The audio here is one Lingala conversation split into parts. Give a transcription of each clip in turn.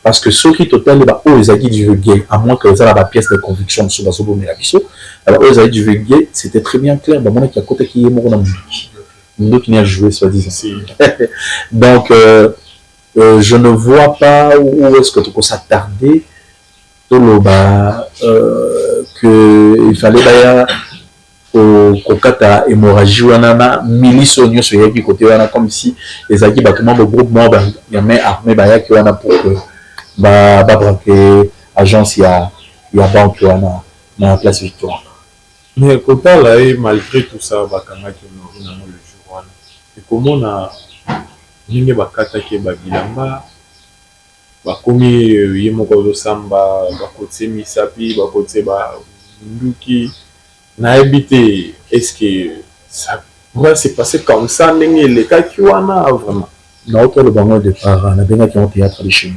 Parce que ceux qui total les acquis du gay, à moins que ça la pièce de conviction sur la biseau, alors les acquis du gay, c'était très bien clair. Dans mon qui à côté qui est mort dans mon qui n'a joué soi-disant. Donc je ne vois pas où est-ce que tu peux s'attarder. Tout le bas que il fallait d'ailleurs au kata hémorragie wana milice oignon sur yaki côté wana comme si les acquis bâtiments de groupement il y a mais armée bayaki wana pour que braquer agence il y a banque wana na place Victoire. Mais kota là malgré tout ça bakanga qui on a le jour wana et comment na ninge bakata ke babilamba bakomi ye moko samba bakote misapi bakote ba nduki na habité. Est-ce que ça pourrait se passer comme ça ndenge les cas qui wana vraiment na autre le bango de départ na benga qui ont théâtre de chez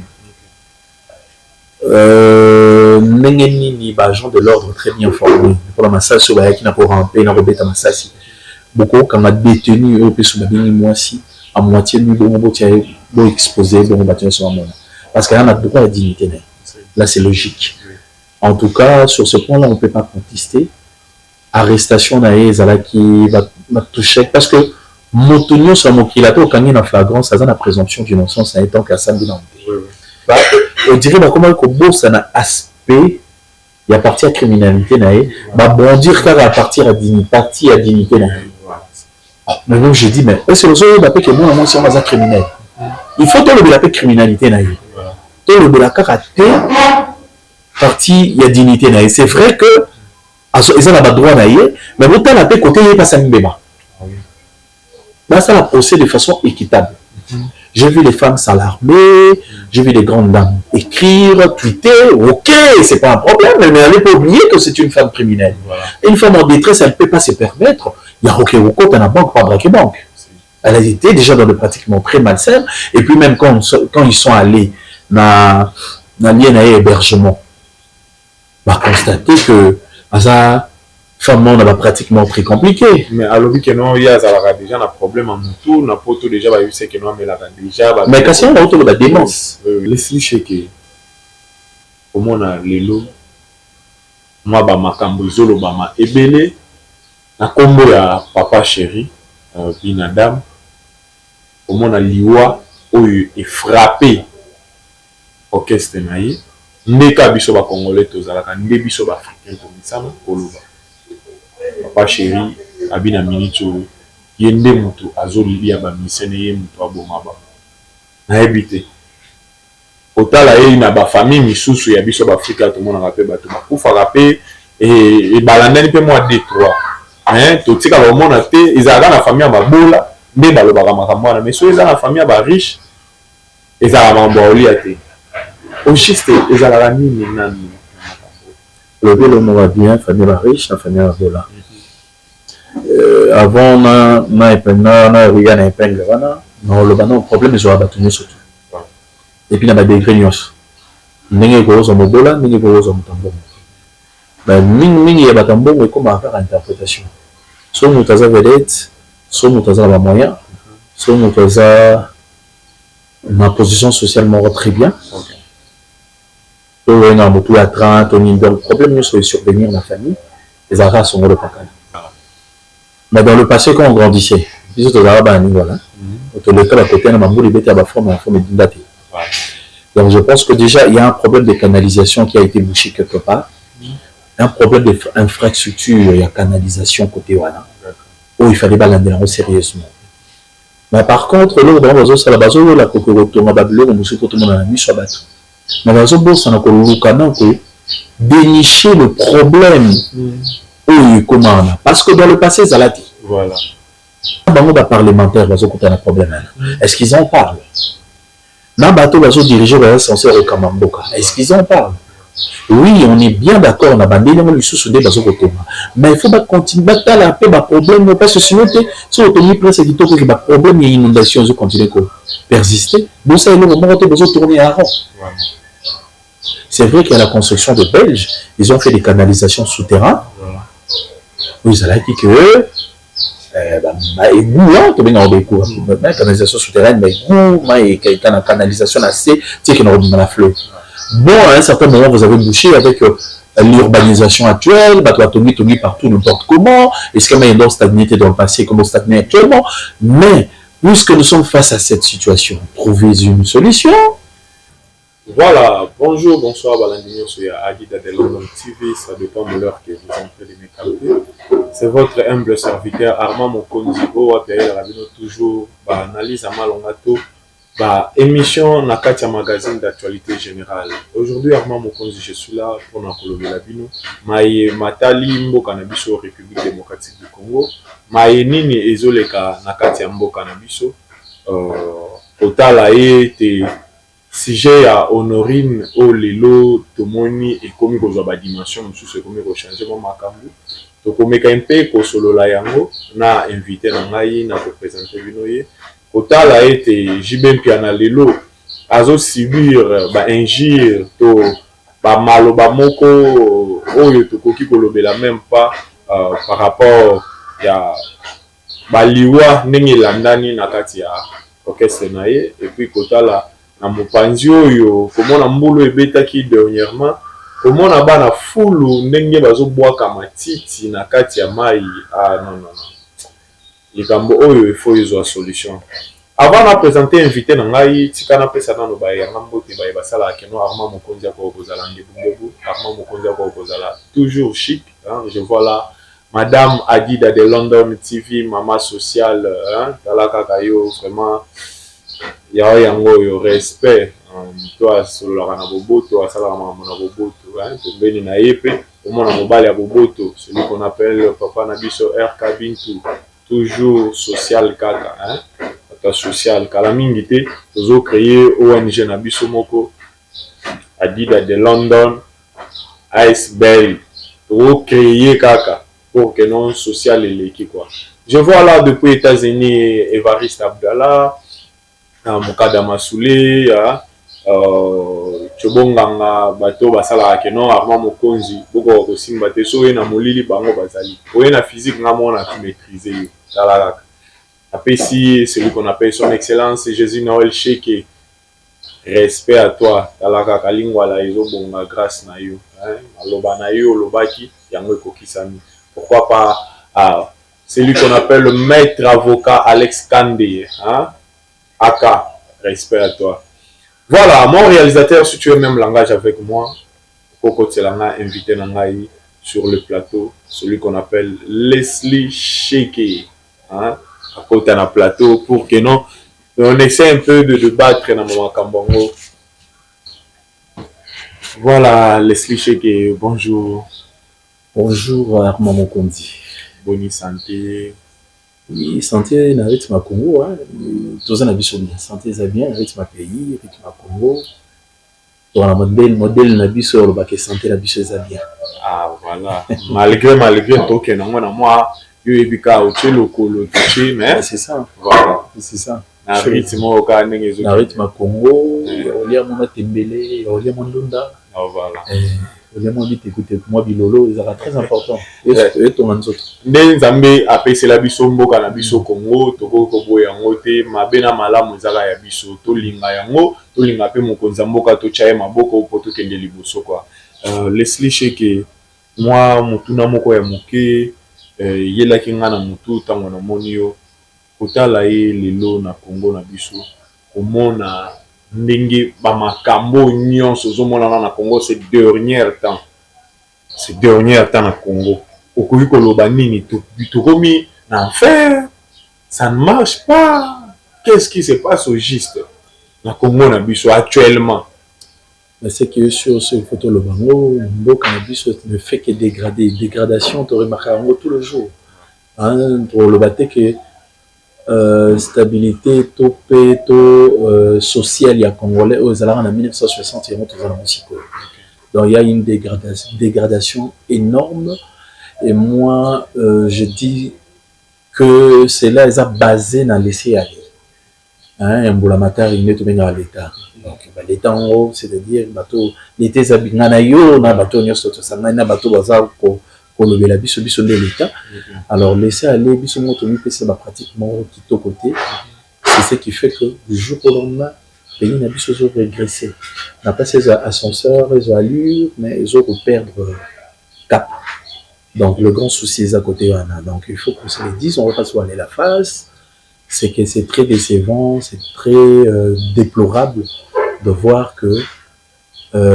nous ndenge nini ba agent de l'ordre très bien formé pour la massage sur ba qui n'a pas rampé na rebeta massage beaucoup quand a détenu au plus sur babini moi si à moitié nu bon bo exposé bon bâtiment sur moi parce qu'il y a droit à la dignité. Là, c'est logique. En tout cas, sur ce point-là, on ne peut pas contester. Arrestation qui va toucher. Parce que Motonio sur mon kilato, quand il y a une flagrance, ça a la présomption d'innocence, ça étant qu'à samedi dans on dirait comment ça a un aspect, il y a partie à criminalité, bon dire qu'à partir à dignité. Mais donc, je dis, mais c'est le seul que moi, si on a un criminel. Il faut que la criminalité. Le de la karaté partie il y a dignité c'est vrai que ils ont pas droit d'ailleurs mais autant la paix côté il pas ça mbeba ça la procès de façon équitable. J'ai vu les femmes s'alarmer, j'ai vu les grandes dames écrire, tweeter, ok c'est pas un problème mais elle n'est pas oublier que c'est une femme criminelle. Et une femme en détresse elle peut pas se permettre il y a ok au compte dans la banque pas braquer banque. Elle a été déjà dans le pratiquement très malsain et puis même quand ils sont allés na lien à hébergement va constater que ça femme on a pratiquement très compliqué mais alors que non il y a déjà un problème en tout n'a pas tout déjà eu c'est que non mais là déjà mais quand on a autour de la démence laisse-lui checker comment on a lelo moi ba makambo zolo ba ma ebele na kombo ya papa chéri binadam comment on a liwa oyo est frappé orchestre naïe ndeka biso ba congolais tozalaka nde biso ba africain tomisana koloba papa chéri abina minute yende mutu azoli ya ba misene ye mutu aboma ba na ebité otala ye na ba famille misusu ya biso ba afrika to mona rapé bato ba kufa rapé et balandani pe moi 2-3 hein to tika ba mona te ezalaka na famille ba bola nde balobaka makambo na mais so ezala na famille ba riche ezala mambo oli ate au juste les alarani nani le vélo va bien famille riche la famille bola avant na épingle wana non le banon problème ils ont battu surtout et puis na ba degré nyos ndenge ko zo mobola ndenge ko zo mutambo ben mingi ya batambo et comment faire interprétation so mutaza vedette so mutaza ba moyen so mutaza ma position socialement très bien. On a beaucoup à 30, le problème c'est de survenir la famille, les arabes sont le pacal. Mais dans le passé, quand on grandissait, les arabes voilà. Le cas à côté, on a beaucoup de la forme daté. Donc je pense que déjà il y a un problème de canalisation qui a été bouché quelque part, un problème d'infrastructure, il y a canalisation côté voilà, où il fallait balander sérieusement. Mais par contre, là, dans la base, la cocotte, on a babylone, on tout le monde a mis sur la bateau. Mais dans le dénicher le problème parce que dans le passé ça l'a dit voilà les parlementaires un problème est-ce qu'ils en parlent dans bateau dirigé vers un censeur au Kamamboka est-ce qu'ils en parlent oui on est bien d'accord on a bandé mais il faut pas continuer à la paix problème parce que sinon si on tenait presque qui toque que problème il y a inondation je continue à persister bon ça il moment où besoin tourner à rond. C'est vrai qu'il y a la construction de Belges, ils ont fait des canalisations souterraines. Vous allez dire que égout, tu bien égout, canalisation souterraine, mais égout, mais canalisation assez, tu sais qu'il y a la fleuve. Bon, à un certain moment, vous avez bouché avec l'urbanisation actuelle, bah, tu as tourné partout, n'importe comment. Est-ce qu'il y a une stagnité dans le passé comme on stagne actuellement? Mais, puisque nous sommes face à cette situation, trouvez une solution. Voilà, bonjour, bonsoir, Balandinho, sur Adida de London TV, ça dépend de l'heure que vous entrez de mes capter. C'est votre humble serviteur Armand Mokonzi, Pierre Rabino, toujours, analyse à Malongato, émission Nakatia magazine d'actualité générale. Aujourd'hui, Armand Mokonzi, je suis là pour nous colober la bino. Maïe Matali Mboka Nabiso, République démocratique du Congo. Maïe Nini Ezoleka Nakatia Mboka Nabiso. Otala ete sujet à Honorine au lelo tomoni et comme ko ba dimension mususu comme ko changer mo makambu to komeka mpe ko solo la yango na invité na ngai na ko présenter binoye otala ete jibempi na lelo azo subir ba injure to ba maloba moko oyo to koki kolobela même pas par rapport ya ba liwa ndenge landani na kati ya orchestre na ye et puis kotala na mopanzi oyo komona mbulu ebetaki dernièrement komona bana fulu ndenge bazobwaka matiti na kati ya mai non likambo oyo ifo izwa solution avant na présenter invité na ngai tika na pesa nano bayanga mbote baye basala keno Armand Mokonzi ko kozala ngebu Armand Mokonzi ko kozala toujours chic je vois là Madame Adida de London TV maman sociale talaka kayo vraiment ya yango yo respect toi solo la na boboto asala mama na boboto tombeni na yepe au mona mobali ya boboto celui qu'on appelle papa na biso RK Bintu toujours social kaka ta social kala mingi te tozo créer ONG na biso moko Adida de London Ice Bell to créer kaka pour que non social eleki quoi. Je vois là depuis États-Unis Evariste Abdallah Mukada Masoulé Chobonganga bato basala keno Armand Mokonzi boko ko simba te so na molili bango bazali oye na physique nga mona tu maîtriser talaka apesi celui qu'on appelle son excellence Jésus Noël Cheke respect à toi talaka kalingwa la izo bonga grâce na yo aloba na yo lobaki yango ekokisami pourquoi pas celui qu'on appelle le maître avocat Alex Kandé Aka, respect à toi. Voilà, mon réalisateur, si tu es même langage avec moi, Koko Tselanga invité Nangaï sur le plateau, celui qu'on appelle Leslie Sheke. À côté d'un plateau pour que non, on essaie un peu de débattre dans mon Kambongo. Voilà, Leslie Sheke, bonjour. Bonjour Armand Mokonzi. Bonne santé. Oui, santé na rythme à Congo, tous en abisso bien. Santé ça bien, rythme à pays, rythme à Congo. Dans la modèle na biso le bac santé na biso ça bien. Ah voilà. malgré tout que non moi yo ebika o tshelo kolo tshi mais c'est ça. Voilà, c'est ça. Na rythme au ka ndenge na rythme à Congo, on lia mon tembele, on lia mon ndunda. Ah voilà. Vraiment dit écoutez moi bilolo ça très important et ton autres nzambe apesela biso mboka na biso Congo toko ko boya ngote mabena malamu ezala ya biso to linga yango to linga pe mokonza mboka to chaye maboko po to kende liboso quoi. Leslie Sheke moi mutuna moko ya moke yela kinga na mutu tango na monio kotala ye lelo na Congo na biso komona ndenge ba makambo nyonso zomona na Congo ces derniers temps na Congo okoki koloba nini to komi na enfer ça ne marche pas qu'est-ce qui se passe au juste na Congo na biso actuellement mais c'est que sur ce photo le bango mboka na biso ne fait que dégradation to remarquer tout le jour pour le battre que stabilité topé social il y a congolais aux alentours en 1960 il y a tout dans musique donc il y a une dégradation énorme et moi je dis que c'est là ils ont basé dans laisser aller un boulamatar il n'est tout bien à l'état donc l'état en haut c'est-à-dire bateau l'été zabingana yo na bateau nyos to sanga na bateau baza ko kolobela biso biso de l'état. Alors laisser aller biso moto mi pesa ba pratiquement qui côté. C'est ce qui fait que du jour au lendemain pays n'a biso zo régresser. N'a pas ces ascenseurs, les allures, mais ils ont perdre cap. Donc le grand souci est à côté. Donc il faut qu'on se le dise, on va pas se voiler la face. C'est que c'est très décevant, c'est très déplorable de voir que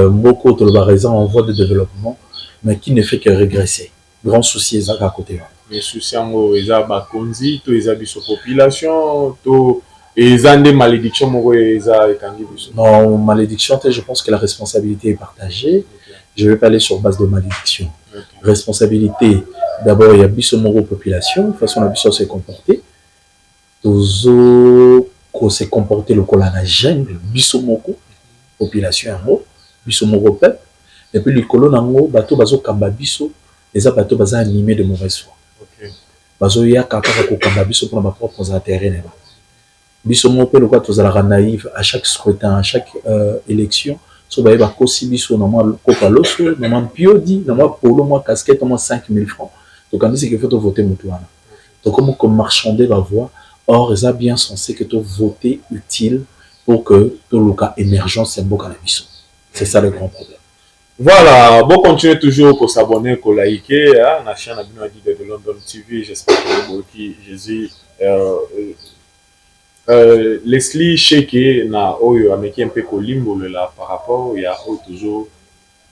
beaucoup de raisons en voie de développement, mais qui ne fait que régresser. Grand souci est à côté. Mais souci en eza bakonzi, to eza biso population, to eza des malédictions moko eza etangi biso. Non, malédiction, je pense que la responsabilité est partagée. Okay. Je vais pas aller sur base de malédiction. Okay. Responsabilité, d'abord il y a biso moko population, façon la biso se comporter. Tozo ko se comporter le colana jungle, biso moko population en haut, biso moko peuple. Et puis le colon en haut, bateau bazo kamba biso, les bateaux bazo animés de mauvaise foi. Bazo ya kaka ko kamba biso pour ma propre intérêt. Biso moko le quoi tozala naïf à chaque scrutin, à chaque élection, so ba ba kosi biso na moi kopaloso, na moi piodi, na moi polo, moi casquette, moi 5000 francs. Donc quand c'est qu'il faut voter mutuana. Donc comme marchander la voix, or ça bien censé que tu voter utile pour que tout le cas émergence c'est un beau cannabis. C'est ça le grand problème. Voilà, bon continuez toujours pour s'abonner, pour liker, hein, la chaîne de London TV, j'espère que vous Jésus. Leslie Sheke na oyo ameki un peu kolimbo là par rapport il y a toujours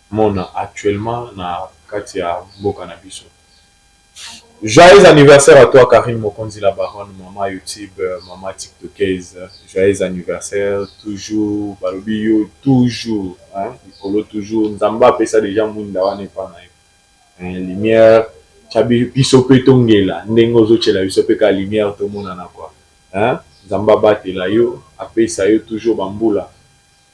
mon actuellement na katia mboka na biso. Joyeux anniversaire à toi Karine Mokonzi la baronne, maman YouTube, maman TikTokaise. Joyeux anniversaire toujours balobio toujours hein, il toujours nzamba pesa déjà munda wana pa na lumière chabi biso pe tongela ndengo zo chela biso pe ka lumière to mona na quoi hein. Zamba batela yo apesa yo toujours bambula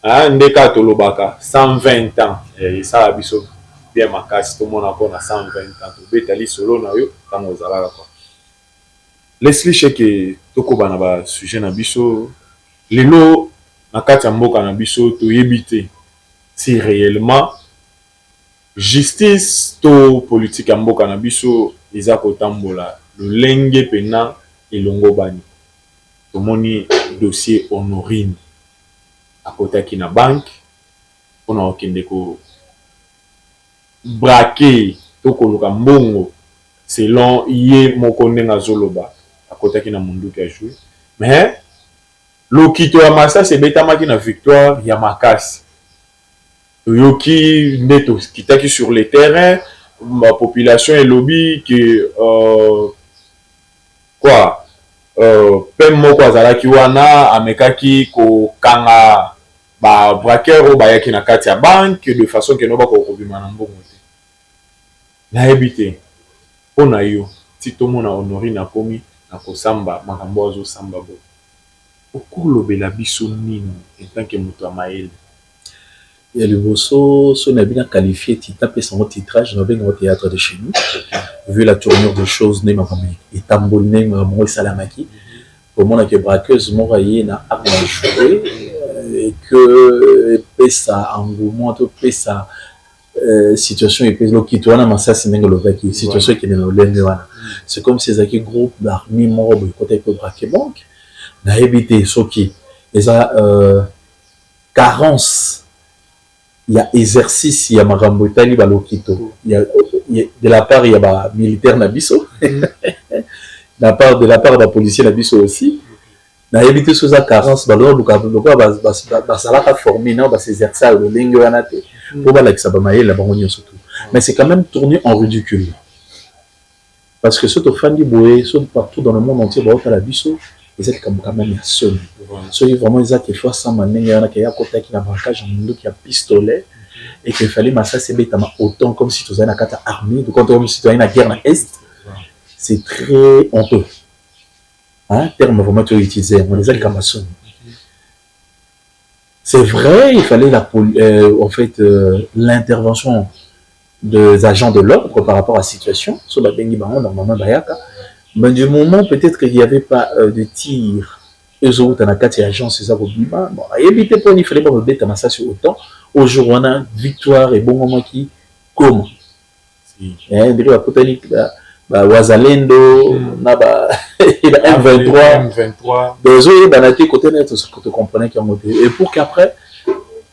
ah ndeka tolobaka 120 ans et ça biso bien makasi to mona ko na 120 ans to betali solo na yo tango zalaka quoi. Leslie Sheke toko bana ba sujet na biso lelo na kati ya mboka na biso to yebite si réellement justice to politique ya mboka na biso eza kotambola lolenge pena elongo bani. Tomoni dossier Honorine à côté qui na banque on a okende ko braquer to ko luka mbongo selon ye moko ndenga zoloba à côté qui na mundu qui a joué mais lokito ya masa se betamaki na victoire ya makasi yoki neto kitaki sur le terrain ma population et lobby que quoi pem moko azalaki wana amekaki ko kanga ba braqueur o bayaki na kati ya banque de façon que no bako kobima na mbongo te na ebité pona yo ti tomona Honorine akomi na kosamba makambo azo samba bo okolobela biso nini en tant que moto amaele il y a le bosso son a bien qualifié titape son titrage dans le théâtre de chez nous vu la tournure des choses né makambi et tambolné mo salamaki pour moi que braqueuse moraillé na a joué et que pesa engouement to pesa situation et pesa lokito wana masasi ndenge lovaki situation qui est dans l'ende wana c'est comme ces acquis groupe d'armée mort côté que braquer banque na éviter soki eza carence il y a exercice il y a makambo tali balokito il y a de la part il y a ba militaire na biso de la part de la policier na biso aussi na éviter sous la carence balo luka ba salaka formé na ba s'exercer le lingue wana te pour ba la que ça ba maïla ba onyo surtout mais c'est quand même tourné en ridicule parce que ce to fandi boé sont partout dans le monde entier ba ota la biso ils étaient quand même ya seul ceux vraiment ils étaient fois sans maninga yana ki ya kota ki na braquage mundu qui a pistolet et qu'il fallait massa c'est betama autant comme si tu avais une carte armée de quand on si tu as une guerre dans est c'est très honteux hein terme vraiment tu utilisé on les a comme ça c'est vrai il fallait en fait l'intervention des agents de l'ordre par rapport à la situation sur la bengi bango normalement bayaka mais du moment peut-être qu'il n'y avait pas de tir eux autres dans la carte agence ça bon éviter pour il fallait pas mettre ça sur autant au jour on a victoire et bon moment qui comment ndiri bakutani Wazalendo na ba M23 désolé banati côté net te comprenez qu'il y a et pour qu'après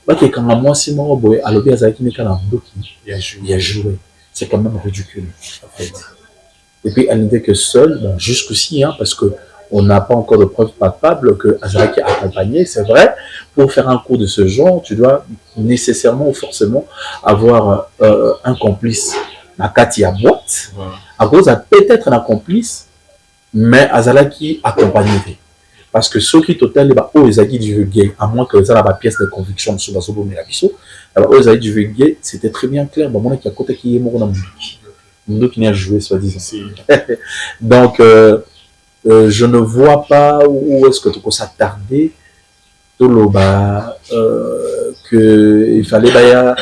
bakekanga mwasi moko boye alobi azalaki neka na ndoki ya joué c'est quand même ridicule en fait. Et puis elle n'était que seule, bon, jusqu'ici, hein, parce que on n'a pas encore de preuves palpables que Azaraki a accompagné. C'est vrai, pour faire un coup de ce genre, tu dois nécessairement ou forcément avoir un complice. Nakati à boîte, à cause de peut-être un complice, mais Azaraki accompagné. Parce que ceux qui total les bas ils ont divulgué, à moins que ça la pièce de conviction sur Basobo Melabiso, ils ont divulgué, c'était très bien clair. Bon, moi qui à côté qui est mort dans Mundo qui n'a joué, soi-disant. Donc, je ne vois pas où est-ce que tu peux s'attarder. Tout le bas, qu'il fallait d'ailleurs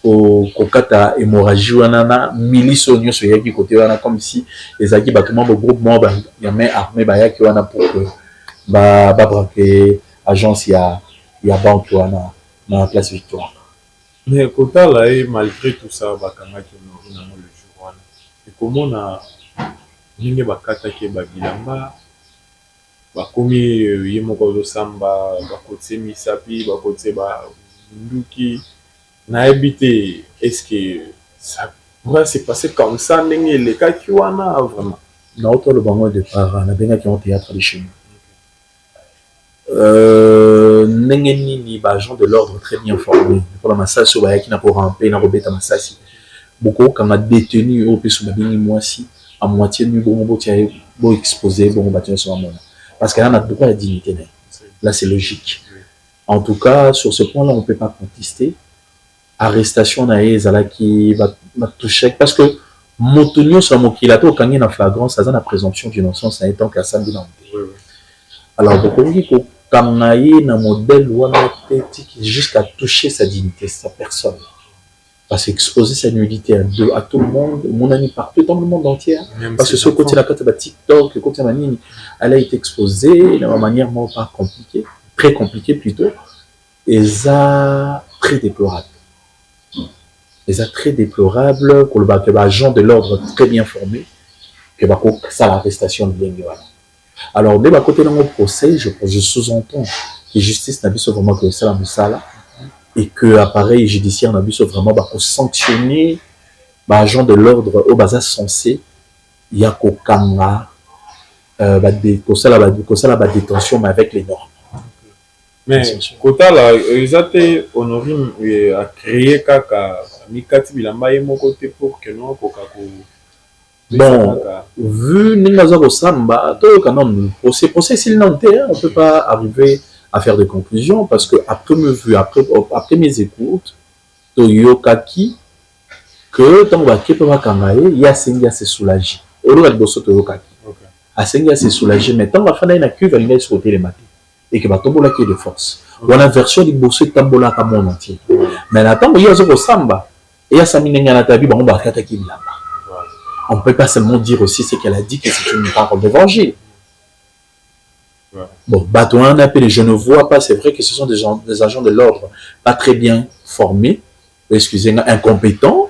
au kata hémorragie ou anana milice oignon sur yaki côté wana comme si les acquis bâtiments de groupement y a main armée baya qui wana pour que braquer agence ya banque wana dans la place Victoire. Mais kota là malgré tout ça bakanga qui on a le jour wana et comment na ninge bakata ke babilamba bakomi yemoko zo samba bakotse misapi bakotse ba nduki na habité. Est-ce que ça pourrait se passer comme ça ndenge le cas qui wana vraiment na auto le bango de parents na benga qui ont théâtre de chez nous. Ndenge nini ba agent de l'ordre très bien formés pour la massage sur ba qui na pour ramper na robeta massasi beaucoup quand a détenu au peso babini moisi à moitié nu bon bo exposé bon bâtiment sur mon parce qu'elle a droit à la dignité là c'est logique. En tout cas sur ce point là on peut pas contester. Arrestation na ezala qui va toucher parce que motonio sur mon kilato quand il y a flagrance ça a la présomption d'innocence en étant qu'à samedi dans alors beaucoup qui kanaye na modèle wana jusqu'à toucher sa dignité sa personne parce qu'exposer sa nudité à tout le monde mon ami partout dans le monde entier parce que ce côté la carte de TikTok le côté manini elle a été exposée de manière non pas compliquée très compliquée plutôt et ça très déplorable. Les très déplorables pour le agent de l'ordre très bien formé que ça l'arrestation de bien. Alors dès côté dans mon procès je sous-entends que justice n'a pas vraiment que ça la et que appareil judiciaire n'a pas vraiment pour sanctionner agent de l'ordre au bas censé il y a qu'aucun la détention mais avec les normes. Mais kota là ils ont honoré à créer kaka mikati bilamba yemo côté pour que non pour bon vu n'ingaza ko samba to quand même procès s'il n'enterre on peut pas arriver à faire des conclusions parce que après mes écoutes to yokaki que tant va qui peut pas kangaye il y a sengi à se soulager au lieu de bosso to yokaki à sengi à se soulager mais tant va faire une cuve il est sur les matins et que batombola qui est de force. Ou la version du bosso tambola comme monde entier. Mais l'attend il y a zoko samba et à Saminenga na tabi ba on ba kata ki là. On peut pas seulement dire aussi ce qu'elle a dit que c'est une parole d'évangile. Bon, Batouan appelé, je ne vois pas, c'est vrai que ce sont des agents de l'ordre pas très bien formés, excusez-moi, incompétents,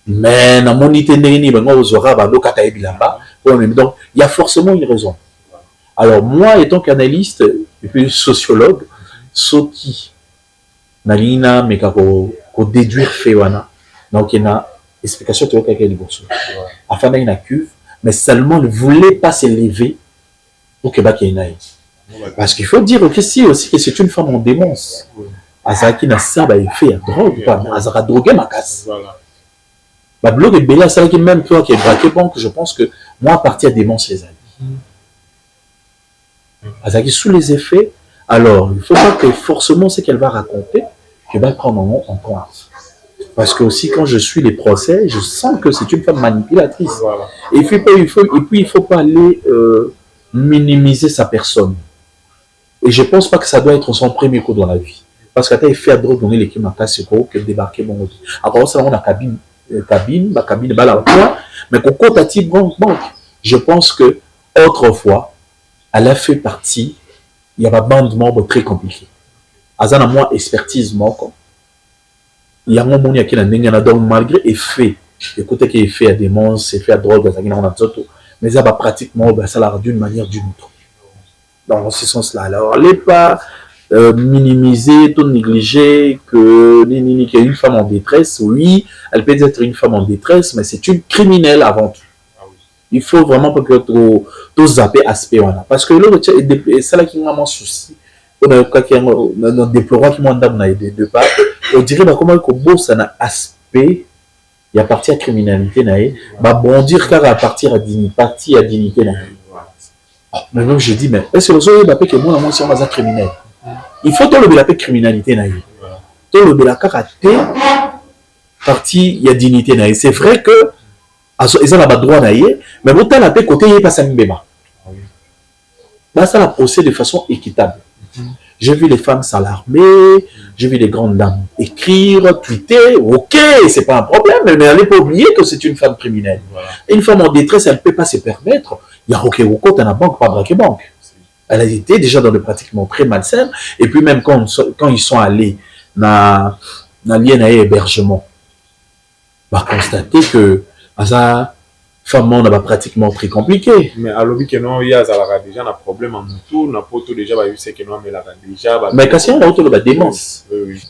mais dans mon idée, donc il y a forcément une raison. Alors moi, étant qu'analyste et puis sociologue, Soki, Nalina, mais qu'on déduire Féwana, donc il y a une explication de quelqu'un de bourse. Afin d'avoir une cuve, mais seulement ne voulait pas s'élever pour que Baki ait. Parce qu'il faut dire aussi que c'est une femme en démence. Azaki n'a ça, il fait à drogue, Azara drogué ma casse. Bah, blog et Bella, c'est qui même toi qui est braqué, bon, je pense que moi, à partir des démence les amis. Azaki sous les effets, alors il ne faut pas que forcément ce qu'elle va raconter, je vais prendre en compte. Parce que aussi quand je suis les procès, je sens que c'est une femme manipulatrice. Voilà. Et puis il faut pas aller minimiser sa personne. Et je pense pas que ça doit être son premier coup dans la vie. Parce qu'à il fait à drogue donner l'équipe à casse que débarquer mon autre. Alors ça on a cabine, mais qu'on compte à type banque. Je pense que autrefois elle a fait partie, il y a pas bande membre très compliqué. Azana moi expertise moi il y a un moment qui a donc malgré effet écoutez qu'il fait à démence, c'est fait à drogue, mais ça va pratiquement ça l'a d'une manière ou d'une autre. Dans ce sens-là. Alors, n'est pas minimiser, tout négliger que qu'il y a une femme en détresse. Oui, elle peut être une femme en détresse, mais c'est une criminelle avant tout. Il faut vraiment pas que tu zapper aspect. Parce que là, c'est là qui m'a mon souci. On a déploré qui m'a donné de part. On dirait comment ça a un aspect. Il y a partie à criminalité, bah bon dire car à partir à dignité, maintenant je dis mais est-ce que le la paix que moi si on va criminel, il faut tout le la paix criminalité tout le la karaté partie il y a dignité c'est vrai que ils ont la droit mais autant la paix côté il pas ça mbeba bah ça la procès de façon équitable. J'ai vu les femmes s'alarmer, j'ai vu les grandes dames écrire, tweeter, ok, c'est pas un problème, mais elle n'est pas oublier que c'est une femme criminelle. Voilà. Et une femme en détresse, elle ne peut pas se permettre. Il y a ok, dans la banque, pas braquer banque. Elle a été déjà dans des pratiques très malsaines, et puis même quand ils sont allés dans l'hébergement, on va constater que ça femme on a pratiquement très compliqué. Mais à l'objet que non, il y a déjà un problème en tout, n'a pas tout déjà vu c'est que non mais là déjà. Mais quand on a autour de démence. Oui.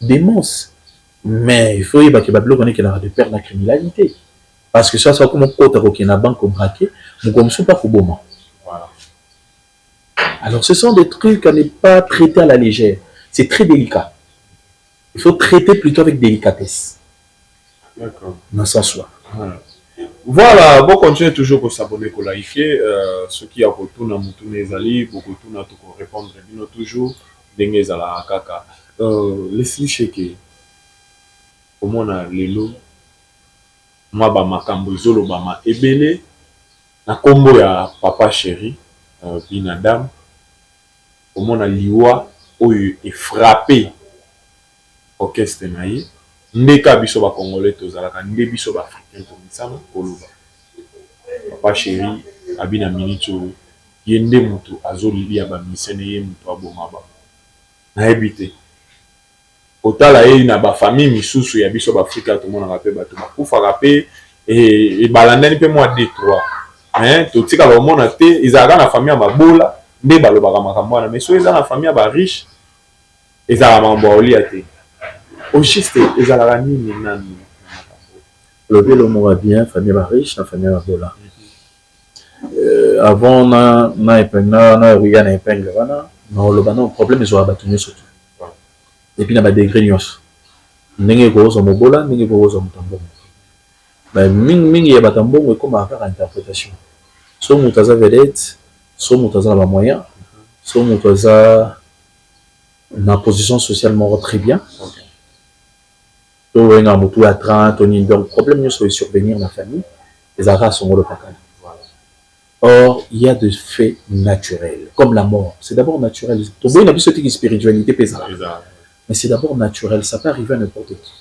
Démence. Mais il faut y avoir que Babylone connaît qu'il a de perdre la criminalité. Parce que ça soit comme on peut qu'il y a une banque braquée, nous comme ça pas pour moment. Voilà. Alors ce sont des trucs à ne pas traiter à la légère. C'est très délicat. Il faut traiter plutôt avec délicatesse. D'accord. Dans ce sens-là. Voilà, bon, continuez toujours pour s'abonner, pour liker. Ce qui a retourné à Moutoune Zali, beaucoup de tout pour répondre toujours. Dengue à la kaka. Laissez-le checker. Comment on a les lots. Moi, bah, ma cambozolo, bah, ma ebele. Na combo ya papa chéri, Binadam. Comment on a liwa, où est frappé. Orchestre naïe. Ndeka biso ba congolais tozalaka nde biso ba africain tomisana koloba papa chéri abina minito yende mutu azolili ya ba misene ye mutu aboma ba na ebité otala ye na ba famille misusu ya biso ba Afrika to mona pe bato ba kufa rapé et balandani pe moi D3 to tika lo mona te izaka na famille ya mabola nde balobaka makambo na mais so eza na famille ya ba riche ezaka mambo olia te. Au juste, les Alarani, le vélo m'aura bien, famille riche, la famille Bola. Avant, on a épingle, on le problème, ils ont abattu surtout. Et puis, on a des grignos. N'est-ce pas au Mobola, n'est-ce pas au Motambo. Mais Ming y a Batambo, comme à faire interprétation. Soit Moutaza vedette, soit Moutaza la moyen, soit Moutaza dans position socialement très bien. Donc, le problème c'est survenir dans la famille, les arats sont le pacal. Or, il y a des faits naturels, comme la mort. C'est d'abord naturel. Il y a une spiritualité pesante. Mais c'est d'abord naturel, ça peut arriver à n'importe qui.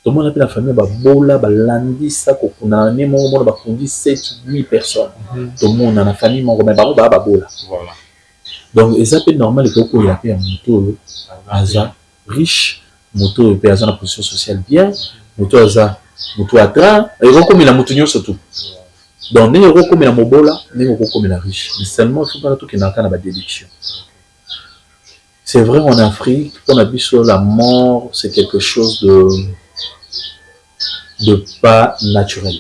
Tout le monde appelle la famille, Bola, Landi, ça, on a un moment, on dit 7-8 personnes. Tout le monde dans la famille, on remet Bola. Donc, c'est un peu normal que il y a un moto riche. Moto peut avoir une position sociale bien, moto à train, et comme il a moto surtout. Donc, n'est comme il a mobola, n'est comme il a riche. Mais seulement, il faut pas tout qu'il y a une déduction. C'est vrai en Afrique, on a vu sur la mort, c'est quelque chose de pas naturel.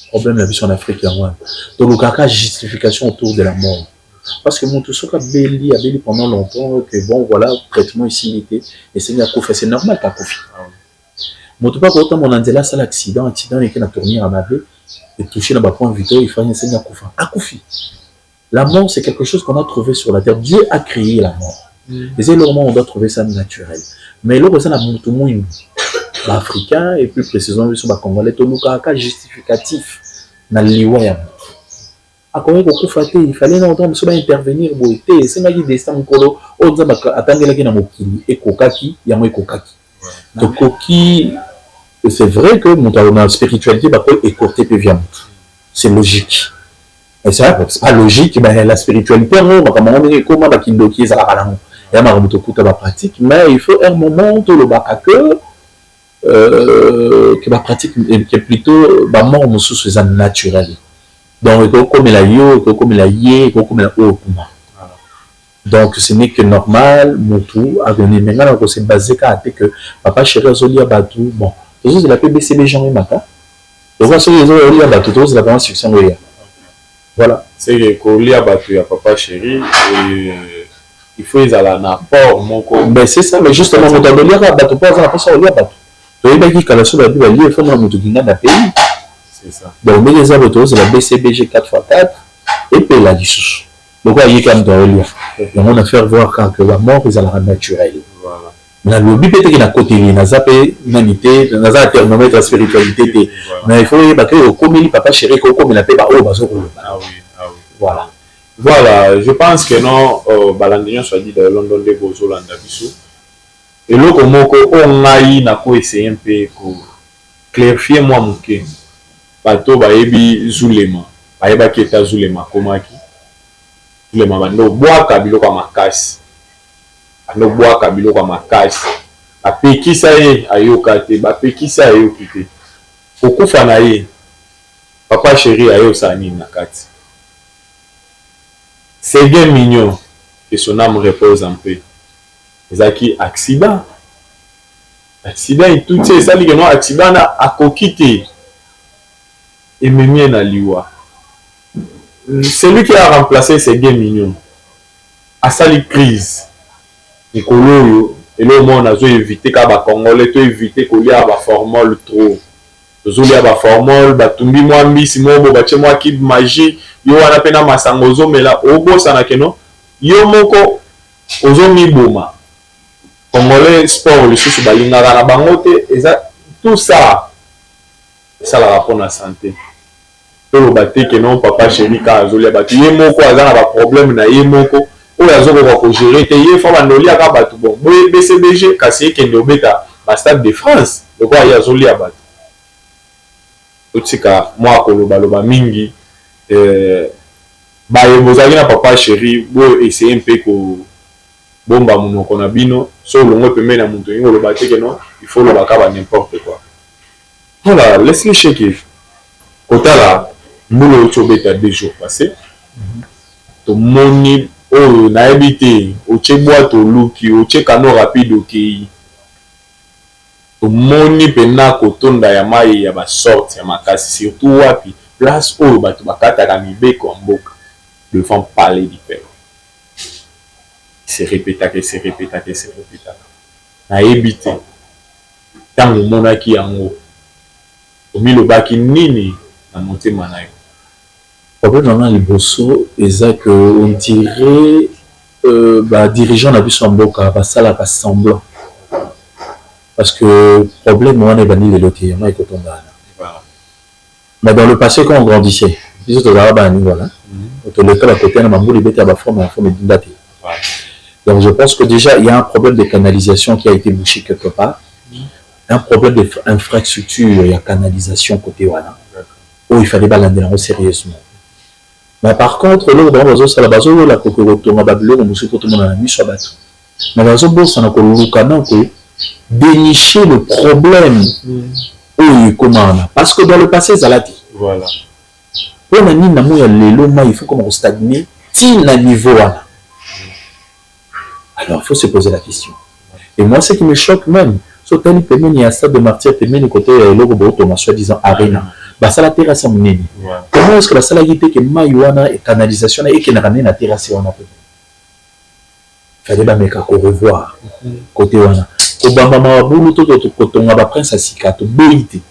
Problème la vie en Afrique, il y a moins. Donc, il y a une justification autour de la mort. Parce que mon tout ce a béli pendant longtemps que bon voilà traitement ici limité et c'est normal qu'à Kofi. Mon tout pas autant mon andela ça l'accident et qu'il a tourné à ma vie et touché dans ma point vital il fallait enseigner à Kofi. La mort c'est quelque chose qu'on a trouvé sur la terre. Dieu a créé la mort. Et c'est le moment où on doit trouver ça naturel. Mais là ça n'a tout monde africain et plus précisément sur le Congolais tout le cas justificatif dans liwa. Il fallait longtemps intervenir c'est ma destin mukolo oza atangelaki na mokili ekokaki yango ekokaki donc koki c'est vrai que mon spiritualité peut écorter peu vient c'est logique et ça c'est pas logique mais la spiritualité comment kindoki za la ya maramuto kuta ba pratique mais il faut un moment tout le baka que que ma pratique qui est plutôt bah mort mon sous c'est naturel donc comme la yo comme la yé comme la o donc ce n'est que normal mutu à venir maintenant on s'est basé que papa chéri azoli abatu bon c'est la PBCB Jean Mata donc ça les azoli abatu c'est la première section voilà c'est que colis abatu ya papa chéri et il faut ils allaient en apport mon co ben c'est ça mais justement on doit lire abatu pas ça pas oli abatu donc il y a qui sur la Bible il faut mutu kinga na pays c'est ça donc mais les abatu c'est la BCBG 4x4 et puis la dissous donc il y a quand même lire donc on a faire voir quand que la mort ils allaient naturel voilà na lobi peut-être na côté ni na zape humanité na za thermomètre la spiritualité mais il faut y battre au comme papa chéri comme la paix ba oh bazo ah oui voilà voilà je pense que non balandinyo soit dit de London de Bozolanda biso et loko moko on ngai na ko essayer un peu ko clarifier moi moke bato bayebi zulema bayeba ki eta zulema komaki zulema bando bwaka biloko ya makasi ando bwaka biloko ya makasi bapekisa ye ayoka te bapekisa ayoki te kokufa na ye papa chéri ayosala nini na kati c'est bien mignon que son âme repose en paix ezalaki accident tout ça esali ke no accident na akoki te ememi na liwa celui qui a remplacé c'est bien mignon asali crise likolo oyo eloko moko nazo éviter ka bacongolais to éviter kolia baformol trop tozolia baformol batumbi mwa mbisi moko batie mwa kid magie yo wana mpe na masango ozomela obosana keno yo moko ozomiboma congolais sport lisusu balingaka na bango te eza tout ça esalaka mpona santé toloba te keno papa chéri ka azolia bato ye moko aza na baproblème na ye moko oyo azokoka kogere te ye fo bando oliaka bato bon boye BCBG kasi ekende obeta bastade de France lokola ye azolia bato otika mwa kolobaloba mingi baye bozalaki na papa chéri boyo essaye mpe kobomba monoko na bino so olongwe pembeni na moto yingo oloba te keno il faut olobaka ba n'importe quoi voilà Leslie Cheke kotala mbula oti obeta 2 jours passé tomoni oyo nayebi te otie bwato oluki otie kano rapide okei tomoni mpena kotonda ya mai ya basorte ya makasi surtout wapi place oyo bato bakataka mibeko ya mboka devant parler du père se répétaka nayebi te ntango omonaki yango omilobaki nini na motema na yo problème dans les bosso eza que on dirait bah dirigeant na biso mboka basalaka semblant parce que problème on est banni les lotis on est kotongana mais dans le passé quand on grandissait ils étaient là bani voilà to le cas à côté na mambuli beta ba forme d'indate donc je pense que déjà il y a un problème de canalisation qui a été bouché quelque part un problème d'infrastructure il y a canalisation côté wana où il fallait balander sérieusement. Mais par contre, là, dans la base, la cocotte, ma babylone, nous sommes tout le monde a mis sur bateau. Mais dans la zone, ça n'a pas le dénicher le problème où il commande. Parce que dans le passé, ça l'a dit. Voilà. On a mis il faut qu'on stagne. Si le niveau là. Alors, il faut se poser la question. Et moi, ce qui me choque même, c'est qu'il y a un stade de martyr, il y a un côté de soi-disant arena. Ça la terrasse monene. Comment est-ce que la salagité que maïwana et canalisation et qui n'a ramené la terrasse on a fait. Fallait pas mettre au revoir côté wana. Obama mabulu to kotonga ba prince asika to boité.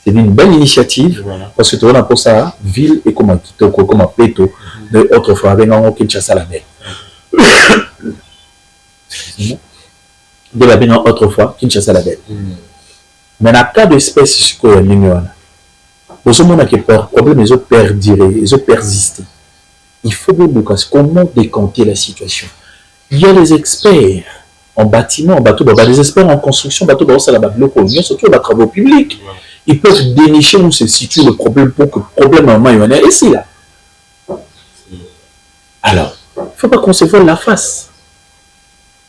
C'est une belle initiative parce que tu vois pour ça ville et comme kitoko comme peto de autrefois avec un Kinshasa la belle. De la bien autrefois Kinshasa la belle. Mais dans cas d'espèce sur quoi l'ignorant. Pour ce moment, le problème est de persister. Il faut beaucoup comment décanter la situation. Il y a des experts en bâtiment, en bateau, des experts en construction, bateau, surtout dans les travaux publics. Ils peuvent dénicher où se situe le problème pour que le problème en main est ici là. Alors, il ne faut pas qu'on se voile la face.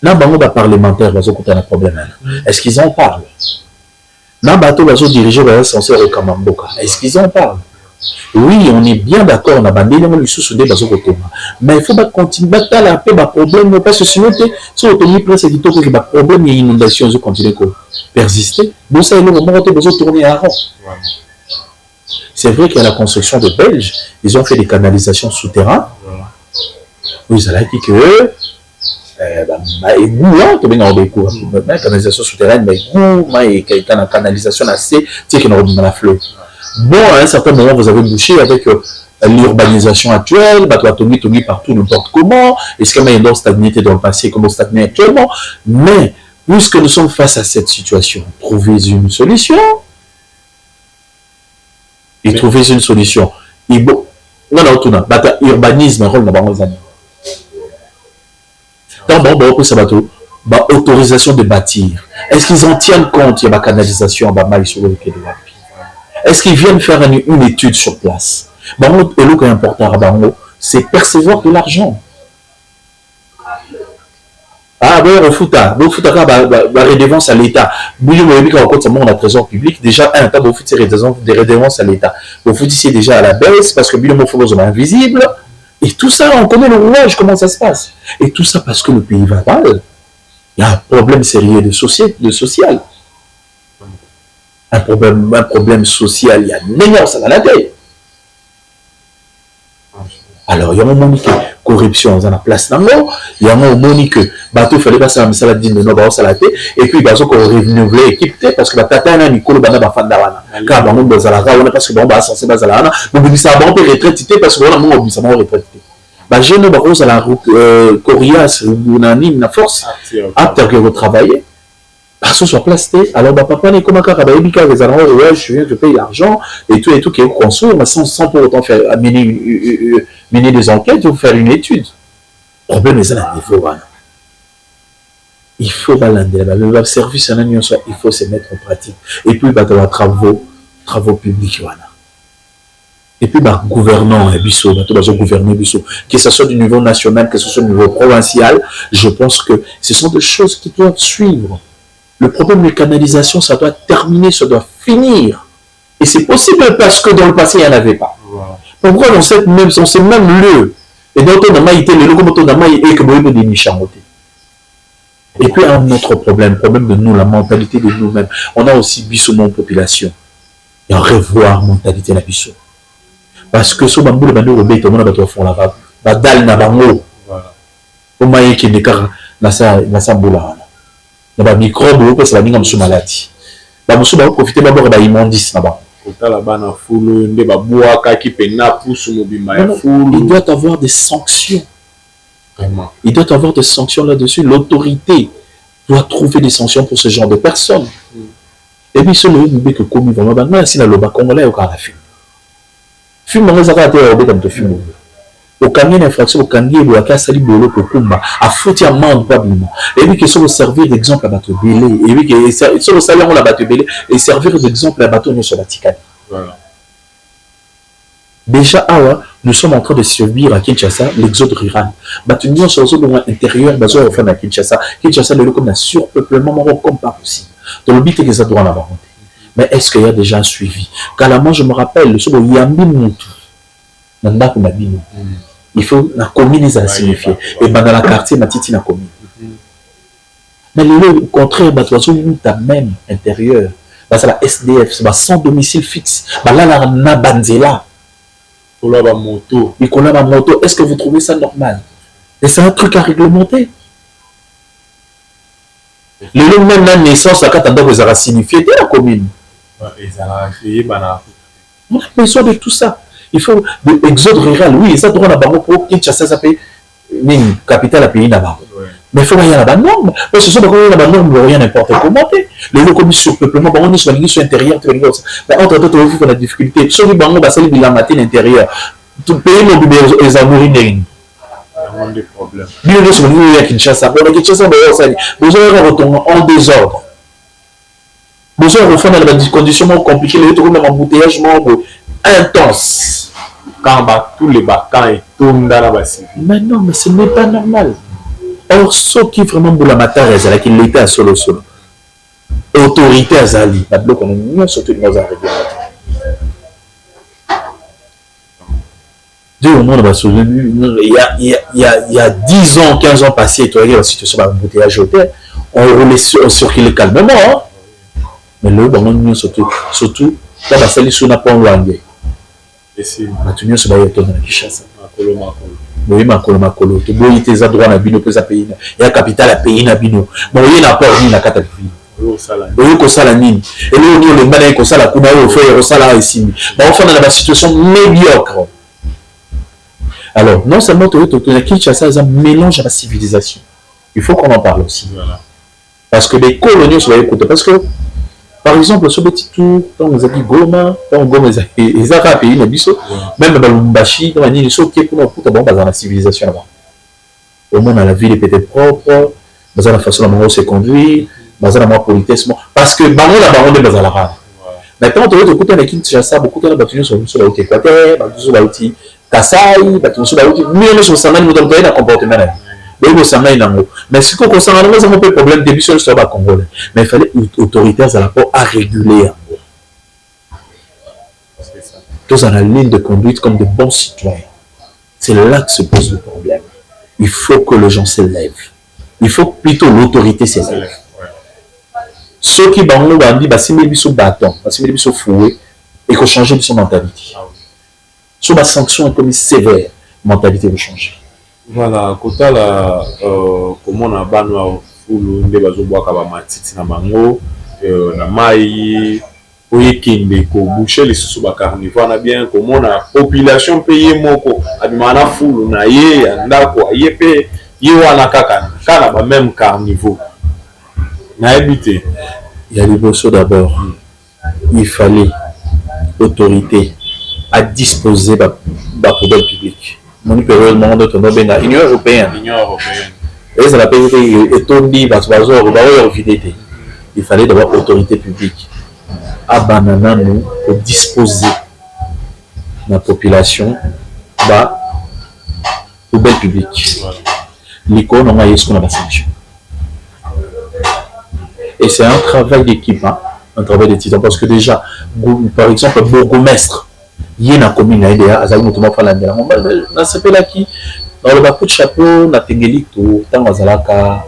Là, les parlementaires, ils ont un problème. Est-ce qu'ils en parlent? Dans bateau, bateau dirigé vers censé au Kamamboka. Est-ce qu'ils en parlent? Oui, on est bien d'accord, on a bandé les sous-soudés bateau Kotoma. Mais il faut pas continuer à la paix, problème, parce que sinon, si on tenait presque du tout, que le problème, il y a inondation, je continue à persister. Bon, ça, il y a le moment où on a tourné à rond. C'est vrai qu'il y a la construction de Belges, ils ont fait des canalisations souterraines. Vous allez dire que la canalisation souterraine, mais la canalisation assez, c'est qu'il y a dans la fleuve. Bon, à un certain moment, vous avez bouché avec l'urbanisation actuelle, tourner partout, n'importe comment. Est-ce qu'il y a une stagnité dans le passé comme on stagne actuellement? Mais, puisque nous sommes face à cette situation, trouvez une solution. Et trouvez une solution. Et bon, non, urbanisme, rôle dans les années. Dans autorisation de bâtir. Est-ce qu'ils en tiennent compte? Il y a la canalisation en bas sur le quai de la Pi. Est-ce qu'ils viennent faire une étude sur place? Et le qui est important, c'est percevoir de l'argent. Ah, bon, on fout la redevance à l'État. On a trésor public. Déjà, un tas de redevances à l'État. Vous fout ici déjà à la baisse parce que le faut est invisible. Et tout ça, on connaît le rouage, comment ça se passe. Et tout ça parce que le pays va mal. Il y a un problème sérieux de social. Un problème social, il y a une énorme ça dans la tête. Alors, il y a un moment que corruption dans la place d'ango, il y a un moment que bateau fallait passer à la salle de non ba salaté et puis bateau qu'on renouveler équipe parce que tata na Nicolo bana ba fanda wana car bango bazalaka on parce que bon ba censé bazalana donc bisa bon peut retraité parce que on a mon bisa mon retraité ba jeune ba rose à la Corias unanime na force apte que travailler parce que sur place alors bah papa n'est comme un carabé bika les allons ouais je viens de payer l'argent et tout qui est construit mais sans pour autant faire mener des enquêtes ou faire une étude. Le problème est là, il faut balander le service à l'union, il faut se mettre en pratique et puis bah les travaux publics voilà. Et puis bah gouvernant biso bah gouverner biso que ce soit du niveau national que ce soit du niveau provincial, je pense que ce sont des choses qui doivent suivre. Le problème de canalisation, ça doit terminer, ça doit finir. Et c'est possible parce que dans le passé, il n'y en avait pas. Wow. Pourquoi dans ces mêmes lieux, et dans ton amaïté, le logo de amaï et que vous des nichamoté. Et puis, un autre problème de nous, la mentalité de nous-mêmes. On a aussi biso mon population. Et on revoir la mentalité de la biso. Parce que ce bambou, le bandou, le bête, on a battu au fond là-bas. Badal na bango. Au maï qui est des cas, na sa boula. Na microbe parce que la minga maladie ba musu ba profiter ba ba immondice na ba kotala bana fulu nde ba boaka ki pena pusu mobimba ya fulu. Il doit avoir des sanctions. Vraiment. Il doit avoir des sanctions là-dessus. L'autorité doit trouver des sanctions pour ce genre de personnes. Et puis sur le bébé que commis vraiment ba si na loba congolais au cara film on les a raté au bête de film au camion d'infraction au camion de la casse à l'ibolo pour combat à foutre à main probablement et puis que ça va servir d'exemple à bateau belé et puis que ça va servir à bateau belé et servir d'exemple à bateau sur la ticane. Voilà. Déjà awa nous sommes en train de subir à Kinshasa l'exode rural bateau nous sur le zone intérieur bateau enfin à Kinshasa le comme un surpeuplement comme pas possible dans le but que ça doit en avoir. Mais est-ce qu'il y a déjà un suivi? Car là moi je me rappelle le soir où Yambi Moutou nanda ko mabino. Il faut la commune les a signifié et dans la quartier matiti na commune. Mais le contraire bah toi ta même intérieur bah ça la SDF bah sans domicile fixe bah là la na banzela kolaba moto et kolaba moto est-ce que vous trouvez ça normal? Et c'est un truc à réglementer. Le même la naissance la carte d'identité ça a signifié la commune. On a besoin de tout ça. Il faut de l'exode rural, oui, ça doit être pour Kinshasa, ça fait une capitale à pays là-bas. Mais il faut qu'il y ait la norme. Parce que ce n'est pas la norme, rien n'importe comment. Les locaux surpeuplement, on est sur l'intérieur. Mais entre autres, il faut la difficulté. Sur les bancs, c'est le matin l'intérieur. Tout le pays, les amoureux des problèmes. Bien sûr, il y a Kinshasa. Kinshasa, vous avez retourné en désordre. Vous avez refait dans des conditions compliquées, les autres dans l'embouteillage intense. Quand tous les bacans tournent dans la basse. Mais non, mais ce n'est pas normal. Or, ce qui vraiment pour la matin, c'est là qu'il était à solo. autorité azali na biloko nyonso to ndinga za réglementaire. Au monde, il y a 10 ans, 15 ans passés, tu regardes la situation de l'embouteillage hôtel, on roulait circuler calmement. Hein? Mais le bon, surtout, là, la salle sur n'a pas un langue. Et si, la tenue se bat à la Kinshasa. Oui, makolo. Tu vois, il y a droit à bino, il y a capital à payer à bino. Bon, il y a pas de la carte. Oui, au Salanine. Et là, on est le malin comme ça, la Kuna, au fait, au Salah ici. Mais on fait dans la situation médiocre. Alors, non seulement Kinshasa est un mélange à la civilisation. Il faut qu'on en parle aussi. Voilà. Parce que les coloniaux sont écoutés. Parce que, par exemple, ce petit tour, quand vous avez dit Goma, quand Goma ils ont pays, même dans Lumbashi, dans les gens qui sont dans la civilisation là-bas. Au moins, la ville est peut-être propre, dans la façon dont on se conduit, dans la politesse. Parce que, dans la baronne de Bazalara. Maintenant, tu écoutes les Kinshasa, beaucoup de bâtiments sont sur la haute équateur, sur la haute Kasai, bâtiments sur la haute. Mais nous sommes en train de nous un comportement. Mais ce qu'on s'en rend compte, c'est un peu le problème début sur le sol congolais. Mais il fallait autoritaires à rapport à réguler. Tous dans la ligne de conduite comme de bons citoyens. C'est là que se pose le problème. Il faut que les gens s'élèvent. Il faut que plutôt l'autorité s'élève. Ceux qui ont dit que si les sont bâtons, si les sont foués, il faut changer de son mentalité. Sur la sanction est comme sévère, mentalité va changer. Voilà, kota la comment on a banwa fulu nde bazoboaka ba matiti na bango na mai oyekende ko boucher les sous ba carnivore na bien comment on a population payé moko abimana fulu na ye ndako ayepe ye wana kaka kana ba même carnivore na habité. Il y a les d'abord. Il fallait autorité à disposer de la poubelle publique. Mon période monde de Nobena, Union européenne. Et ça l'appelle Etondi, il fallait d'avoir autorité publique. À Banana, nous, pour disposer de la population, bah, poubelle publique. L'icône, on a eu ce qu'on a la sanction. Et c'est un travail d'équipe, hein, un travail d'étudiant, parce que déjà, par exemple, le bourgmestre, il y a une commune, il y a un falande. On s'appelle là qui, dans le bateau de chapeau, on a Tengeli, tout le temps, on a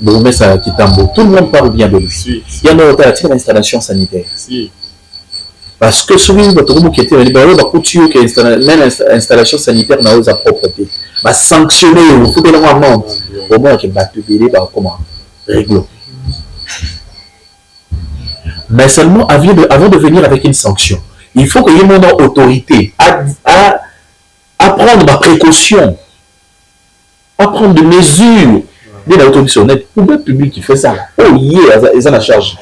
bourgmestre qui tambo. Tout le monde parle bien de lui. Il y a une installation sanitaire. Parce que celui qui était une installation sanitaire dans sa propreté, va sanctionner, il faut que l'on monte. Au moins, il va comment régler. Mais seulement avant de venir avec une sanction, il faut qu'il y ait mon autorité à prendre ma précaution, à prendre des mesures. Dès l'autorité honnête, pour le public qui fait ça, oh yeah, ils ont la charge.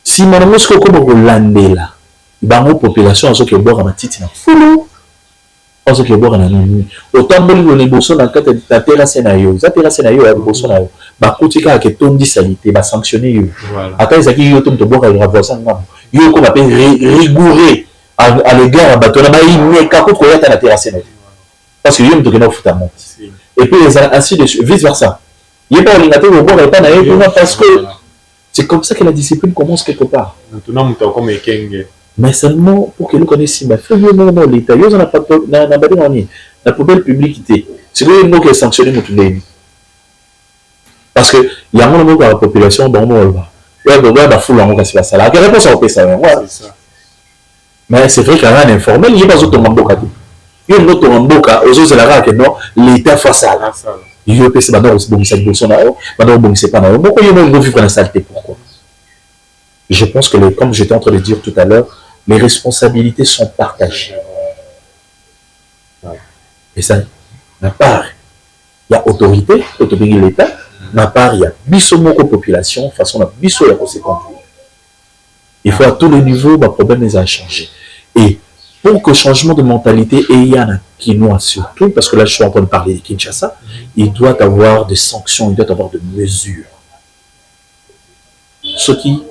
Si madame est-ce que comme vous landez là, la population en ce qui est boire à ma petite foulou, en ce qui est boire à la nuit. Autant que les boissons dans le cadre de la terrasse scénario, la terrasse scénario est boisson là. Bah côté cas qui tombe disalité, bah sanctionner. Après ils acquis yo tombe de boire à la voisin là. Yo comme appelle rigoureux à l'égard à bateau là, bah il n'y a qu'à côté de la terrasse scénario. Parce que yo me donne au foot à monter. Et puis ainsi de suite, vice versa. Il n'y a pas un lingateur au bord et pas naïf parce que c'est comme ça que la discipline commence quelque part. Mais seulement pour que nous connaissions, mais fais-le non l'État. Il y a la poubelle publique. C'est que nous qui sanctionnons tout le monde. Parce que il y a un moment dans la population, bon, on va. Il y a la foule en casse la salle. La réponse à ça. Mais c'est vrai qu'il y a un informel, il y a pas d'autre mamboka. Il y a un autre mamboka, aux autres, la que non, l'État face à la. Il y a un peu de bon sac Bolsonaro, maintenant bon c'est pas là. Pourquoi il y a un vivre dans la saleté? Pourquoi? Je pense que, comme j'étais en train de dire tout à l'heure, les responsabilités sont partagées. Et ça, la part, il y a autorité de l'État, la part, il y a bissomoko population, façon la bisso la conséquence. Il faut à tous les niveaux, le problème les a changé. Et pour que changement de mentalité, et il y en a qui nous surtout, parce que là je suis en train de parler de Kinshasa, il doit avoir des sanctions, il doit avoir des mesures. Ce qui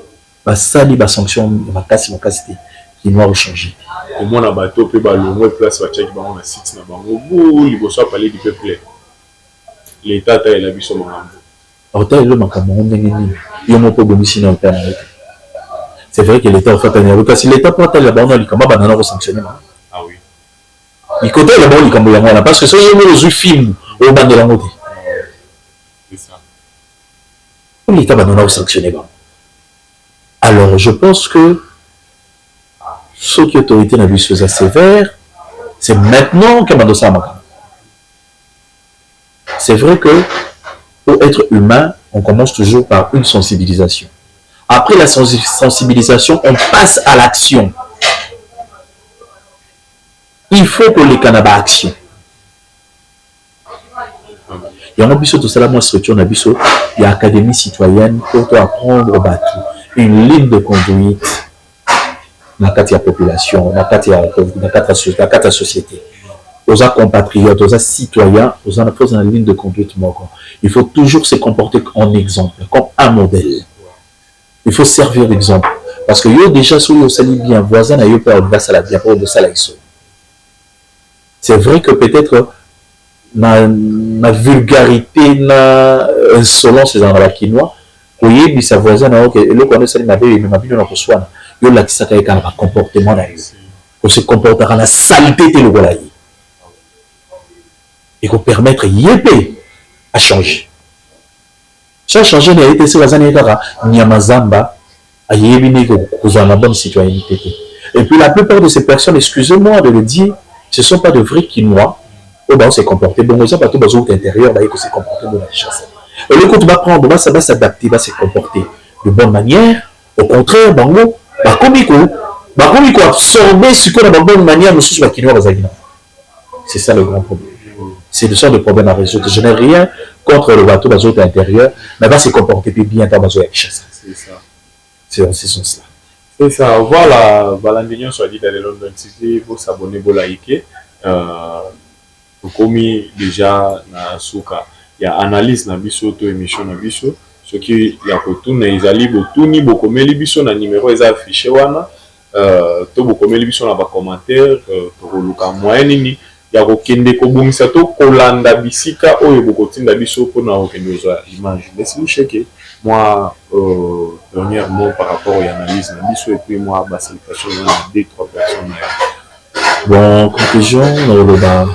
va salir la sanction, ma capacité, qui doit changer. Comment on a bateau, puis le place, on a site, il faut parler du peuple. L'État a la vie sur mon âme. Alors, le Cameroun, il y a mon problème ici dans le père. C'est vrai que l'État a fait un erreur. Parce que l'État peut être là-bas, il y a un sanctionnement. Ah oui. Il côté là-bas, il y a un parce que si on a un film au bas de la moto. C'est ça. L'État va sanctionner. Alors, je pense que ce qui autorité n'a vu chose sévère, c'est maintenant qu'il y a ça. C'est vrai que pour être humain, on commence toujours par une sensibilisation. Après la sensibilisation, on passe à l'action. Il faut que les cannabis action. Il y a un biseau de ça, moi, structure, il y a Académie citoyenne pour apprendre au bateau. Une ligne de conduite dans la population, dans la société. Aux compatriotes, aux citoyens, aux une ligne de conduite. Il faut toujours se comporter en exemple, comme un modèle. Il faut servir d'exemple. Parce que yo déjà, si vous salez bien, voisin, n'a eu peur de ça la bien, pour de ça la. C'est vrai que peut-être ma vulgarité, ma insolence, c'est dans la quinoa. Oui, mais sa voisin, le connaît ça, ma vie, ma vie, on a reçu. Yo la qui s'attaque à un comportement. On se comportera la saleté de l'Ougolaï. Et qu'on permettre yépé à changer. Ça changer n'a été sur la zone Nyamazamba a yébini que vous avez la bonne citoyenneté. Et puis la plupart de ces personnes, excusez-moi de le dire, ce ne sont pas de vrais Quinois. Oh ben on s'est comporté. Bon, ils ont pas tout besoin d'intérieur, bah ils s'est comporté de la chasse. Et le coup tu vas prendre, bah ça va s'adapter, va se comporter de bonne manière. Au contraire, bango, bah comme il absorber ce qu'on a de bonne manière, nous sommes Quinois bazagina. C'est ça le grand problème. C'est le sort de problème à résoudre. Je n'ai rien contre le bateau dans l'intérieur, mais va se comporter bien dans la chasse. C'est ça. C'est dans ce sens-là. C'est ça. Voilà, Balandignon soit dit dans le London City, vous s'abonner, vous liker. Vous commis déjà na souka. Il y a analyse na biso to émission na biso. Ce qui y a pour tout les ali tout ni beaucoup mais les biso na numéro est affiché wana. To beaucoup mais les biso na ba commentaire pour le cas moyen ni. Ya kokende kobumisa to kolanda bisika oyo bokotinda biso pona okende oza image. Laissez-nous checker. Moi, dernier mot par rapport à l'analyse na biso et puis moi basaltation na 2-3 personnes. Bon, conclusion, le bas.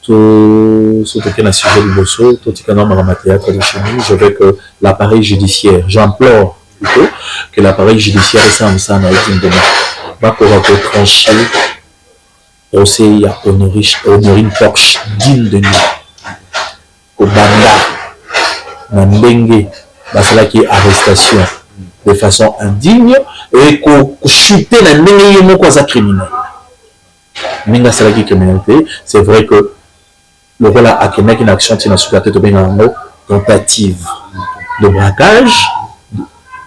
Tout ce qui est un sujet du bosso, tout ce qui est un théâtre de chez nous, je veux que l'appareil judiciaire, j'implore plutôt que l'appareil judiciaire est ça n'a été de va pouvoir trancher procès il y a Honorine Porsche digne de nous au Banda Nandenge basala qui est arrestation de façon indigne et qu'on chuter la ndenge quoi ça criminel ninga sala qui criminalité c'est vrai que le rôle à Kenek une action qui n'a sous la tête de Bengango tentative de braquage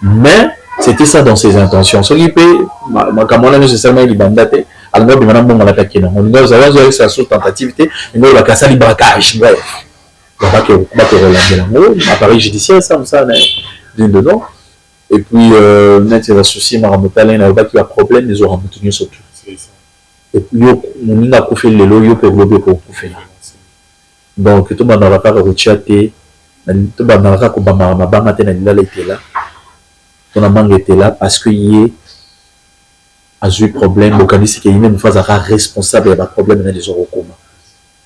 mais c'était ça dans ses intentions ce qui peut ma camona nécessairement il bandaté alors bien maintenant on l'attaque non on doit avoir ça sous tentative il doit casser le braquage bref pas que l'appareil judiciaire ça d'une dedans et puis net il va souci maramotalin n'a pas qu'il y a problème les auront maintenu surtout et puis on a fait les loyaux pour glober pour faire donc tout le monde n'aura pas rechaté tout le monde n'aura pas ma banque était là ton amant était là parce qu'il a eu problème au Canada c'est qu'il y a une phase responsable de problème dans les eurocommuns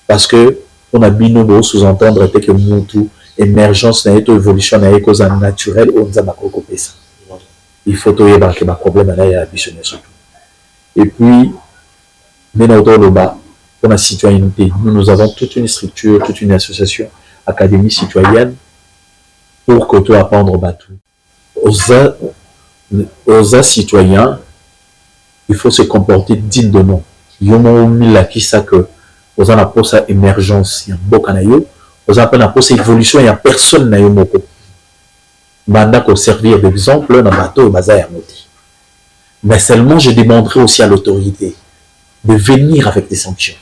parce que on a bien nous sous-entendre que tout émergence n'a été évolution n'a été cause naturelle on nous a macrocopé ça il faut y avoir que ma problème là est ambitionné surtout et puis mais autour le bas pour la citoyenneté nous avons toute une structure toute une association académie citoyenne pour que tout apprendre au bateau aux citoyens il faut se comporter dignement il y a mis là qui ça que aux en appose à émergence il y a beaucoup nayo aux en appose à évolution il y a personne nayo moko banda ko servir d'exemple dans bateau bazar moti mais seulement je demanderai aussi à l'autorité de venir avec des sanctions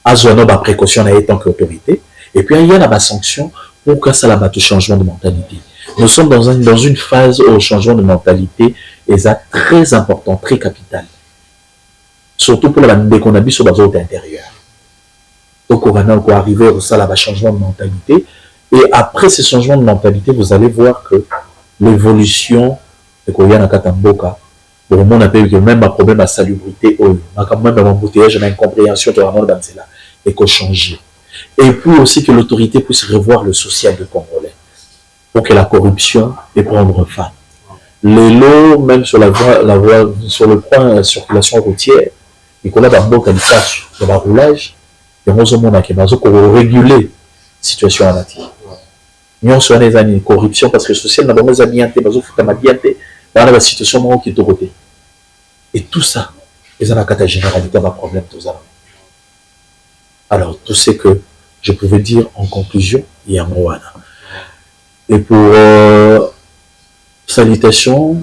à zone ba précaution en tant qu'autorité et puis il y a la sanction pour que ça la bateau changement de mentalité nous sommes dans une phase où le changement de mentalité est très important très capital surtout pour la bande qu'on a sur la zone intérieure. Donc on va arriver au ça là changement de mentalité Et après ces changements de mentalité, vous allez voir que l'évolution de Koyana Katamboka, pour le monde, que même un problème à salubrité, même un embouteillage, une incompréhension de vraiment dans cela, et qu'on change. Et puis aussi que l'autorité puisse revoir le social du Congolais, pour que la corruption ait prendre fin. Les lots, même sur la voie, sur le point de circulation routière, et qu'on a d'abord une tâche de la roulage, et on se demande qu'il faut réguler la situation en nature. Nous sommes des années de corruption parce que le social n'a pas besoin de bien, dans la situation qui est de côté. Et tout ça, ils ont la généralité d'un problème. Tout ça. Alors, tout ce que je pouvais dire en conclusion, il y a Moana. Et pour salutations,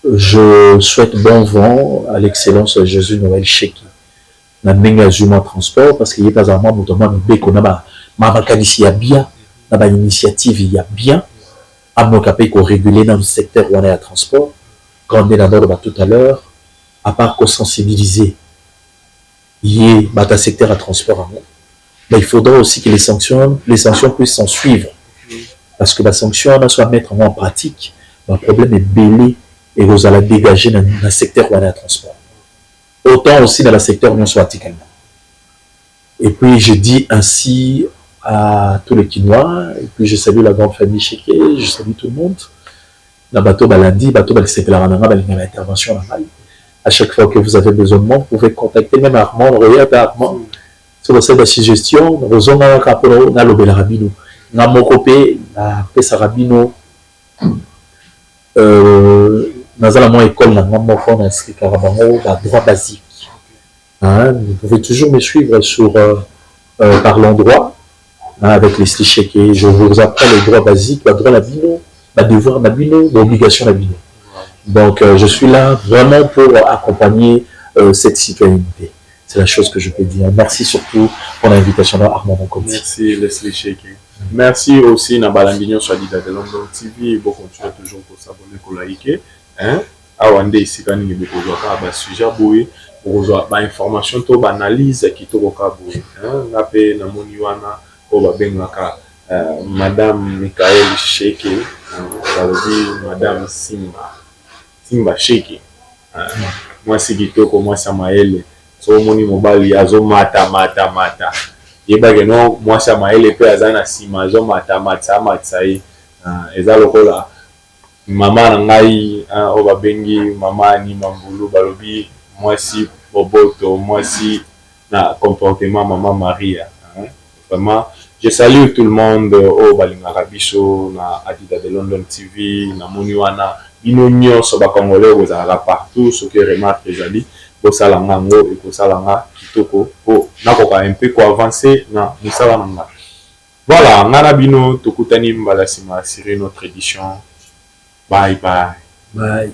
je souhaite bon vent à l'excellence de Jésus Noël Cheki. Na ndenge azuma transport parce qu'il y a pas vraiment notamment beko na ba makanisi ya bien na ba initiative ya bien amokapé ko réguler dans le secteur où on est à transport quand on est là tout à l'heure à part qu'on sensibiliser y bata secteur à transport mais il faudra aussi que les sanctions puissent s'en suivre parce que la sanction on soit mettre en pratique le problème est belé et vous allez dégager dans le secteur où on est à transport. Autant aussi dans le secteur où on soit article. Et puis je dis ainsi à tous les Quinois, et puis je salue la grande famille Chéké, je salue tout le monde. Dans Bateau Balandi, Bateau l'intervention normale. À chaque fois que vous avez besoin de moi, vous pouvez contacter même Armand, regarde Armand, sur le site de suggestion, nous avons un rapport dans le Rabino. Nous avons copé, la Pessa Rabino, dans la école, on a inscrit droit basique. Hein, vous pouvez toujours me suivre sur Parlons droit avec les clichés. Je vous apprends les droits basiques, le droit labino, le devoir labino, l'obligation labino. Donc, je suis là vraiment pour accompagner cette citoyenneté. C'est la chose que je peux dire. Merci surtout pour l'invitation à Armand Mokonzi. Merci Leslie Cheki. Merci aussi à Balambignon sur Adida de London TV. Vous continuez toujours pour s'abonner, pour liker. Hein? Awande ici, quand vous avez un sujet, vous avez information, vous avez analyse qui est au Kaboué. Vous avez Madame Michael Cheki, Madame Simba Cheki. Moi, c'est Kitoko, moi, Samael. So moni mobali azo mata yebage no mwasa maele pe azana sima azo mata matsayi eza lokola mama na ngai o babengi mama ni mambulu balobi mwasi boboto mwasi na comportement maman Maria vraiment je salue tout le monde au balingaka biso na Adida de London TV na moni wana bino nyonso ba congolais ozalaka partout ce que remarque ezali kosalanga ngo et kosalanga kitoko po nakoka un peu ko avancer na musala nanga. Voilà, ngana bino tokutani mbala sima sur notre édition. Bye bye. Bye.